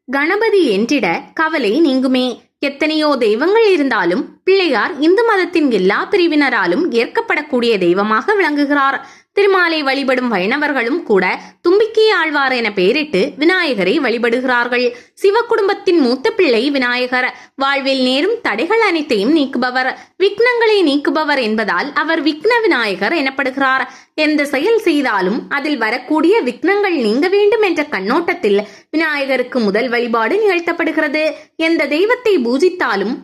கணபதி என்றிட கவலை நீங்குமே. எத்தனையோ தெய்வங்கள் இருந்தாலும் பிள்ளையார் இந்து மதத்தின் எல்லா பிரிவினராலும் ஏற்கப்படக்கூடிய தெய்வமாக விளங்குகிறார். திருமாலை வழிபடும் வைணவர்களும் கூட தும்பிக்கை ஆழ்வார் என பெயரிட்டு விநாயகரை வழிபடுகிறார்கள். சிவ குடும்பத்தின் மூத்த பிள்ளை விநாயகர். வாழ்வில் நேரும் தடைகள் அனைத்தையும் நீக்குபவர், விக்னங்களை நீக்குபவர் என்பதால் அவர் விக்ன விநாயகர் எனப்படுகிறார். எந்த செயல் செய்தாலும் அதில் வரக்கூடிய விக்னங்கள் நீங்க வேண்டும் என்ற கண்ணோட்டத்தில் விநாயகருக்கு முதல் வழிபாடு நிகழ்த்தப்படுகிறது. எந்த தெய்வத்தை பூஜித்தாலும்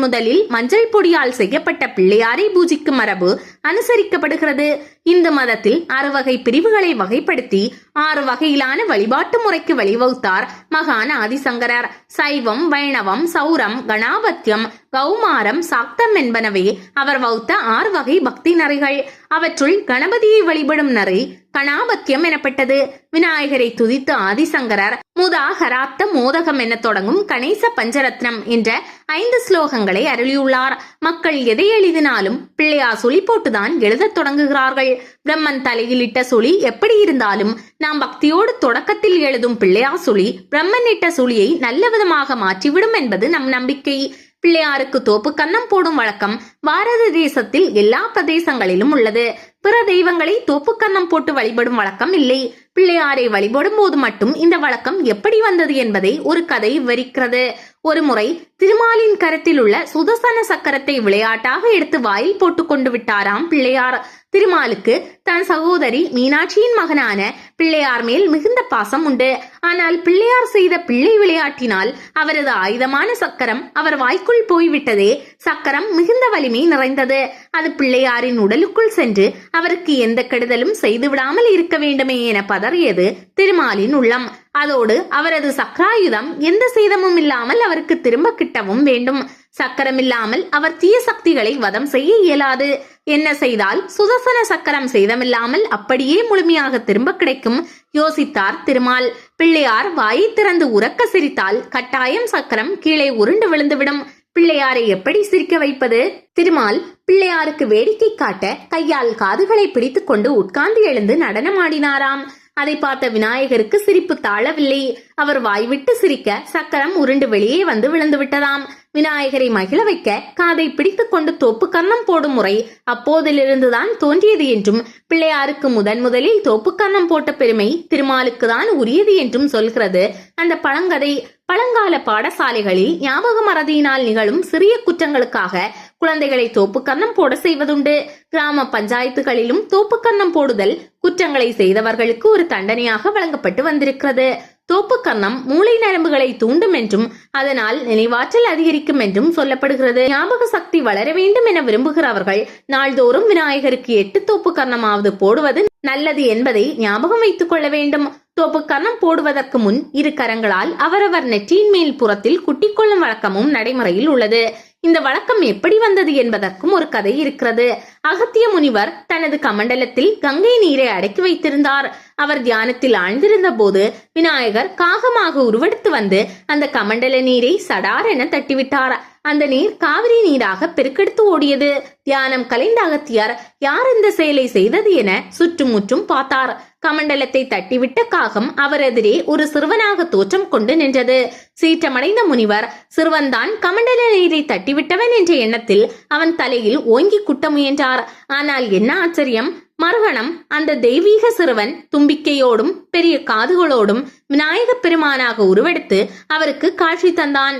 முதலில் மஞ்சள் பொடியால் செய்யப்பட்ட பிள்ளையாரை பூஜிக்கும் மரபு அனுசரிக்கப்படுகிறது. இந்து மதத்தில் 6 வகை பிரிவுகளை வகைப்படுத்தி 6 வகையிலான வழிபாட்டு முறைக்கு வழிவகுத்தார் மகான் ஆதிசங்கரர். சைவம், வைணவம், சௌரம், கணாபத்தியம், கௌமாரம், சாக்தம் என்பனவே அவர் வகுத்த 6 வகை பக்தி நறைகள். அவற்றுள் கணபதியை வழிபடும் நறை கணாபத்தியம் எனப்பட்டது. விநாயகரை துதித்து ஆதிசங்கரர் முதாகராத்த மோதகம் என தொடங்கும் கணேச பஞ்சரத்னம் என்ற 5 ஸ்லோகங்களை அருளியுள்ளார். மக்கள் எதை எழுதினாலும் பிள்ளையார் சுழி போட்டுதான் எழுதத் தொடங்குகிறார்கள். பிரம்மன் தலையில் இட்ட சுழி எப்படி இருந்தாலும் நாம் பக்தியோடு தொடக்கத்தில் எழுதும் பிள்ளையார் சுழி பிரம்மன் இட்ட சுழியை நல்ல விதமாக மாற்றிவிடும் என்பது நம் நம்பிக்கை. பிள்ளையாருக்கு தோப்பு கன்னம் போடும் வழக்கம் பாரத தேசத்தில் எல்லா பிரதேசங்களிலும் உள்ளது. பிற தெய்வங்களை தோப்பு கன்னம் போட்டு வழிபடும் வழக்கம் இல்லை. பிள்ளையாரை வழிபடும் போது மட்டும் இந்த வழக்கம் எப்படி வந்தது என்பதை ஒரு கதை விவரிக்கிறது. ஒரு முறை திருமாலின் கரத்தில் உள்ள சுதர்சன சக்கரத்தை விளையாட்டாக எடுத்து வாயில் போட்டு கொண்டு விட்டாராம் பிள்ளையார். திருமாலுக்கு தன் சகோதரி மீனாட்சியின் மகனான பிள்ளையார் மேல் மிகுந்த பாசம் உண்டு. ஆனால் பிள்ளையார் செய்த பிள்ளை விளையாட்டினால் அவரது ஆயுதமான சக்கரம் அவர் வாய்க்குள் போய்விட்டதே. சக்கரம் மிகுந்த வலிமை நிறைந்தது. அது பிள்ளையாரின் உடலுக்குள் சென்று அவருக்கு எந்த கெடுதலும் செய்து விடாமல் இருக்க வேண்டுமே என பதறியது திருமாலின் உள்ளம். அதோடு அவரது சக்கராயுதம் எந்த சேதமும் இல்லாமல் அவருக்கு திரும்ப கிட்டவும் வேண்டும். சக்கரம் இல்லாமல் அவர் தீய சக்திகளை வதம் செய்ய இயலாது. என்ன செய்தால் சுதர்சன சக்கரம் சேதமில்லாமல் அப்படியே முழுமையாக திரும்ப கிடைக்கும் யோசித்தார் திருமால். பிள்ளையார் வாயை திறந்து உறக்க சிரித்தால் கட்டாயம் சக்கரம் கீழே உருண்டு விழுந்துவிடும். பிள்ளையாரை எப்படி சிரிக்க வைப்பது? திருமால் பிள்ளையாருக்கு வேடிக்கை காட்ட கையால் காதுகளை பிடித்துக் கொண்டு உட்கார்ந்து எழுந்து நடனமாடினாராம். அதை பார்த்த விநாயகருக்கு சிரிப்பு தாழவில்லை. அவர் வாய்விட்டு சிரிக்க சக்கரம் உருண்டு வெளியே வந்து விழுந்து விட்டதாம். விநாயகரை மகிழ வைக்க காதை பிடித்துக் கொண்டு தோப்பு கன்னம் போடும் முறை அப்போதிலிருந்துதான் தோன்றியது என்றும் பிள்ளையாருக்கு முதலில் தோப்பு கன்னம் போட்ட பெருமை திருமாலுக்கு தான் உரியது என்றும் சொல்கிறது அந்த பழங்கதை. பழங்கால பாடசாலைகளில் ஞாபக மறதியினால் நிகழும் சிறிய குற்றங்களுக்காக குழந்தைகளை தோப்பு கன்னம் போட செய்வதுண்டு. கிராம பஞ்சாயத்துகளிலும் தோப்பு கன்னம் போடுதல் குற்றங்களை செய்தவர்களுக்கு ஒரு தண்டனையாக வழங்கப்பட்டு வந்திருக்கிறது. தோப்பு கன்னம் மூளை நரம்புகளை தூண்டும் என்றும் அதனால் நினைவாற்றல் அதிகரிக்கும் என்றும் சொல்லப்படுகிறது. ஞாபக சக்தி வளர வேண்டும் என விரும்புகிறவர்கள் நாள்தோறும் விநாயகருக்கு 8 தோப்பு கன்னமாவது போடுவது நல்லது என்பதை ஞாபகம் வைத்துக் கொள்ள வேண்டும். தோப்பு கன்னம் போடுவதற்கு முன் 2 கரங்களால் அவரவர் நெற்றியின் மேல் புறத்தில் குட்டிக் கொள்ளும் வழக்கமும் நடைமுறையில் உள்ளது. இந்த வழக்கம் எப்படி வந்தது என்பதற்கும் ஒரு கதை இருக்கிறது. அகத்திய முனிவர் தனது கமண்டலத்தில் கங்கை நீரை அடக்கி வைத்திருந்தார். அவர் தியானத்தில் ஆழ்ந்திருந்த போது விநாயகர் காகமாக உருவெடுத்து வந்து அந்த கமண்டல நீரை சடார் என தட்டிவிட்டார். அந்த நீர் காவிரி நீராக பெருக்கெடுத்து ஓடியது. தியானம் கலைந்த அகத்தியார் யார் இந்த செயலை செய்தது என சுற்றும் முற்றும் பார்த்தார். கமண்டலத்தை தட்டிவிட்ட காகம் அவர் எதிரே ஒரு சிறுவனாக தோற்றம் கொண்டு நின்றது. சீற்றமடைந்த முனிவர் சிறுவன்தான் கமண்டல நீரை தட்டிவிட்டவன் என்ற எண்ணத்தில் அவன் தலையில் ஓங்கி குட்ட முயன்றார். ஆனால் என்ன ஆச்சரியம்! மறுகணம் அந்த தெய்வீக சிறுவன் தும்பிக்கையோடும் பெரிய காதுகளோடும் விநாயக பெருமானாக உருவெடுத்து அவருக்கு காட்சி தந்தான்.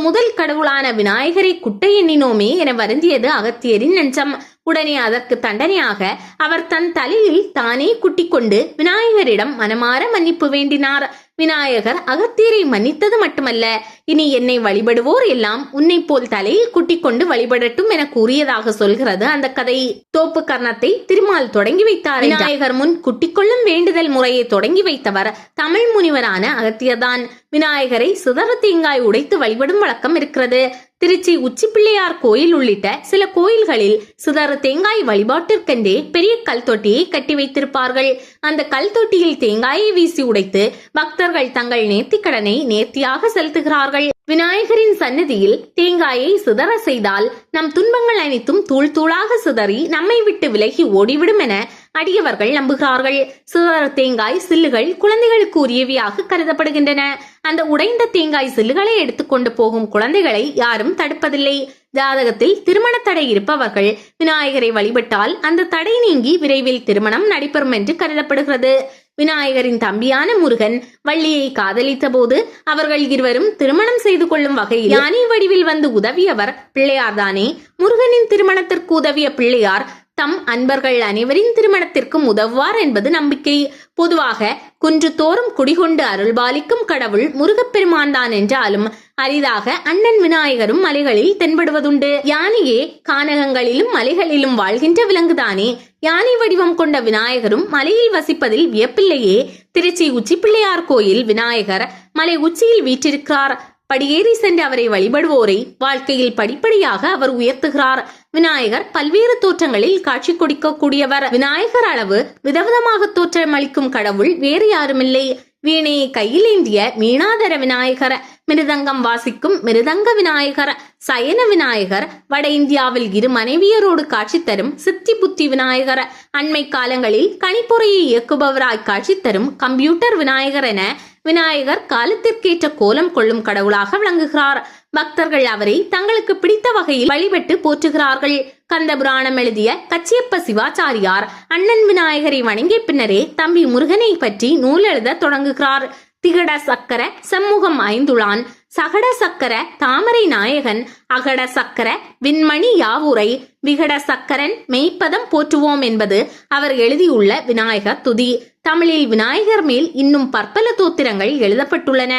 முதல் கடவுளான விநாயகரை குட்டை எண்ணினோமே என வருந்தியது அகத்தியரின் நெஞ்சம். உடனே அதற்கு தண்டனையாக அவர் தன் தலையில் தானே குட்டிக் கொண்டு விநாயகரிடம் மனமாற மன்னிப்பு வேண்டினார். விநாயகர் அகத்தியரை மன்னித்தது மட்டுமல்ல, இனி என்னை வழிபடுவோர் எல்லாம் உன்னை போல் தலையில் குட்டிக் கொண்டு வழிபடட்டும் என கூறியதாக சொல்கிறது அந்த கதை. தோப்பு கர்ணத்தை திருமால் தொடங்கி வைத்தார். விநாயகர் முன் குட்டிக் கொள்ளும் வேண்டுதல் முறையை தொடங்கி வைத்தவர் தமிழ் முனிவரான அகத்தியர்தான். விநாயகரை சிதற தேங்காய் உடைத்து வழிபடும் வழக்கம் இருக்கிறது. திருச்சி உச்சி பிள்ளையார் கோயில் உள்ளிட்ட சில கோயில்களில் சிதற தேங்காய் வழிபாட்டிற்கென்றே பெரிய கல் தொட்டியை கட்டி வைத்திருப்பார்கள். அந்த கல் தொட்டியில் தேங்காயை வீசி உடைத்து பக்தர்கள் தங்கள் நேர்த்தி கடனை நேர்த்தியாக செலுத்துகிறார்கள். விநாயகரின் சன்னதியில் தேங்காயை சிதற செய்தால் நம் துன்பங்கள் அனைத்தும் தூள் தூளாக சிதறி நம்மை விட்டு விலகி ஓடிவிடும் என அடியவர்கள் நம்புகிறார்கள். சிதற தேங்காய் சில்லுகள் குழந்தைகளுக்கு உரியவையாக கருதப்படுகின்றன. அந்த உடைந்த தேங்காய் சில்லுகளை எடுத்துக்கொண்டு போகும் குழந்தைகளை யாரும் தடுப்பதில்லை. ஜாதகத்தில் திருமண தடை இருப்பவர்கள் விநாயகரை வழிபட்டால் அந்த தடை நீங்கி விரைவில் திருமணம் நடைபெறும் என்று கருதப்படுகிறது. விநாயகரின் தம்பியான முருகன் வள்ளியை காதலித்த போது அவர்கள் இருவரும் திருமணம் செய்து கொள்ளும் வகையில் யானை வடிவில் வந்து உதவியவர் பிள்ளையார்தானே. முருகனின் திருமணத்திற்கு உதவிய பிள்ளையார் தம் அன்பர்கள் அனைவரின் திருமணத்திற்கும் உதவுவார் என்பது நம்பிக்கை. பொதுவாக குன்று தோறும் குடிகொண்டு அருள்பாலிக்கும் கடவுள் முருகப்பெருமான் தான் என்றாலும் அரிதாக அண்ணன் விநாயகரும் மலைகளில் தென்படுவதுண்டு. யானையே கானகங்களிலும் மலைகளிலும் வாழ்கின்ற விலங்குதானே. யானை வடிவம் கொண்ட விநாயகரும் மலையில் வசிப்பதில் வியப்பில்லையே. திருச்சி உச்சி பிள்ளையார் கோயில் விநாயகர் மலை உச்சியில் வீற்றிருக்கிறார். படியேறி சென்று அவரை வழிபடுவோரை வாழ்க்கையில் படிப்படியாக அவர் உயர்த்துகிறார். விநாயகர் பல்வேறு தோற்றங்களில் காட்சி கொடுக்கக்கூடியவர். விநாயகர் அளவு விதவிதமாக தோற்றமளிக்கும் கடவுள் வேறு யாருமில்லை. வீணையை கையில் ஏந்திய மீனாதர விநாயகர், மிருதங்கம் வாசிக்கும் மிருதங்க விநாயகர், சயன விநாயகர், வட இந்தியாவில் இரு மனைவியரோடு காட்சி தரும் சித்தி புத்தி விநாயகர், அண்மை காலங்களில் கணிப்பொறையை இயக்குபவராய் காட்சி தரும் கம்ப்யூட்டர் விநாயகர் என விநாயகர் காலத்திற்கேற்ற கோலம் கொள்ளும் கடவுளாக விளங்குகிறார். பக்தர்கள் அவரை தங்களுக்கு பிடித்த வகையில் வழிபட்டு போற்றுகிறார்கள். கந்த புராணம் எழுதிய கச்சியப்ப சிவாச்சாரியார் அண்ணன் விநாயகரை வணங்கிய பின்னரே தம்பி முருகனை பற்றி நூல் எழுத தொடங்குகிறார். திகட சக்கர செம்முகம் ஐந்துளான், சகட சக்கர தாமரை நாயகன், அகட சக்கர விண்மணி யாவுரை, விகட சக்கரன் மெய்ப்பதம் போற்றுவோம் என்பது அவர் எழுதியுள்ள விநாயகர் துதி. தமிழில் விநாயகர் மேல் இன்னும் பற்பல தோத்திரங்கள் எழுதப்பட்டுள்ளன.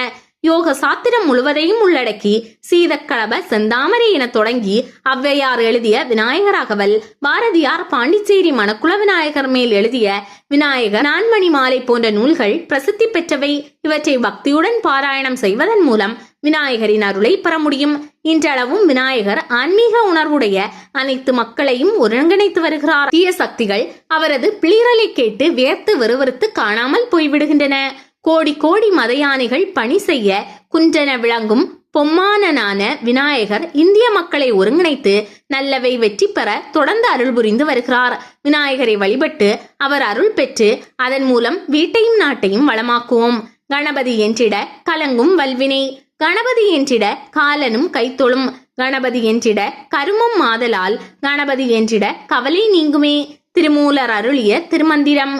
யோக சாத்திரம் முழுவதையும் உள்ளடக்கி சீதக்கலப செந்தாமரை என தொடங்கி ஔவையார் எழுதிய விநாயகர் அகவல், பாரதியார் பாண்டிச்சேரி மணக்குள விநாயகர் மேல் எழுதிய விநாயகர் நான்மணி மாலை போன்ற நூல்கள் பிரசித்தி பெற்றவை. இவற்றை பக்தியுடன் பாராயணம் செய்வதன் மூலம் விநாயகரின் அருளை பெற முடியும். இன்றளவும் விநாயகர் ஆன்மீக உணர்வுடைய அனைத்து மக்களையும் ஒருங்கிணைத்து வருகிறார். தீய சக்திகள் அவரது பிளிரலை கேட்டு வியர்த்து வெறுவறுத்து காணாமல் போய்விடுகின்றன. கோடி கோடி மத யானைகள் பணி செய்ய குன்றென விளங்கும் பொம்மானனான விநாயகர் இந்திய மக்களை ஒருங்கிணைத்து நல்லவை வெற்றி பெற தொடர்ந்து அருள் புரிந்து வருகிறார். விநாயகரை வழிபட்டு அவர் அருள் பெற்று அதன் மூலம் வீட்டையும் நாட்டையும் வளமாக்குவோம். கணபதி என்றிட கலங்கும் வல்வினை, கணபதி என்றிட காலனும் கைத்தொழும், கணபதி என்றிட கருமம் மாதலால், கணபதி என்றிட கவலை நீங்குமே. திருமூலர் அருளிய திருமந்திரம்.